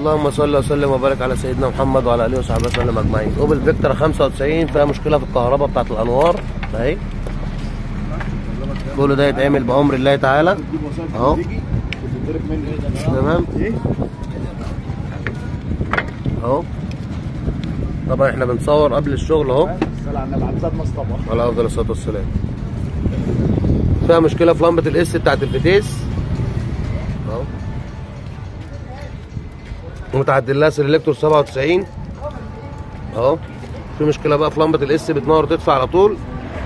اللهم صل وسلم وبارك على سيدنا محمد وعلى اله وصحبه وسلم اجمعين. اوبل فيكترا 95 فيها مشكله في الكهرباء بتاعت الانوار اهي. كل ده يتعمل بامر الله تعالى اهو. تمام اهو. طبعا احنا بنصور قبل الشغل اهو. على افضل الصلاه والسلام. فيها مشكله في لمبه الاس بتاعت الفتيس اهو، ومتعدل لها سيلكتور 97 اهو. في مشكله بقى في لمبه الاس، بتنور وتطفي على طول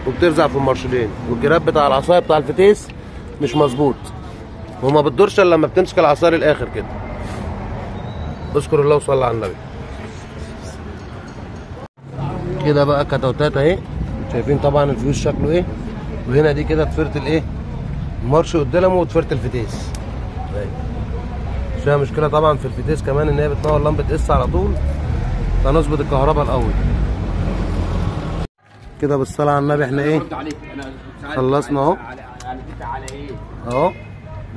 وبترزع في المارشلين، والجراب بتاع العصايه بتاع الفتيس مش مظبوط وما بتدورش الا لما بتمسك العصايه للاخر كده. اذكر الله وصلي على النبي. كده بقى كتوتات اهي، شايفين طبعا الفيوز شكله ايه. وهنا دي كده تفرت الايه مارش قدامه وتفرت الفتيس اهي. فيها مشكله طبعا في الفتيس كمان ان هي بتنور لمبه اس على طول، فنظبط الكهرباء الاول. كده بالصلاه على النبي احنا ايه خلصنا اهو اهو.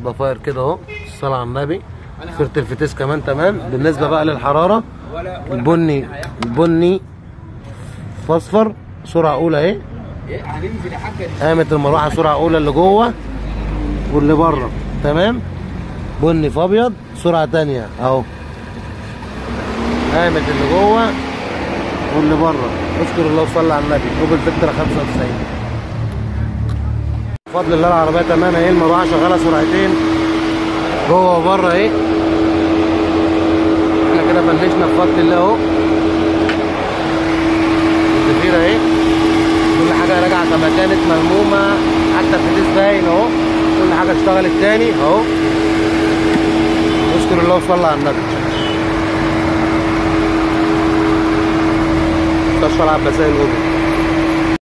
ضفاير كده اهو الصلاه على النبي. فرت الفتيس كمان تمام. بالنسبه بقى للحراره، البني فاصفر سرعه اولى اهي. قامت المروحه سرعه اولى اللي جوه واللي بره تمام. بني في ابيض سرعه ثانيه اهو. قامت اللي جوه واللي بره. اذكر الله وصلي على النبي. اوبل فيكترا 95. بفضل الله العربيه تمام اهي. المروحه شغاله سرعتين جوه وبره اهي. احنا كده فنشنا بفضل الله اهو. الزفيره اهي كل حاجه راجعه كما كانت ملمومه، حتى الفتيس باين اهو. كل حاجه اشتغلت تاني اهو. اذكر الله وصلي على النبي. مستشفى العباسيه الاوبل.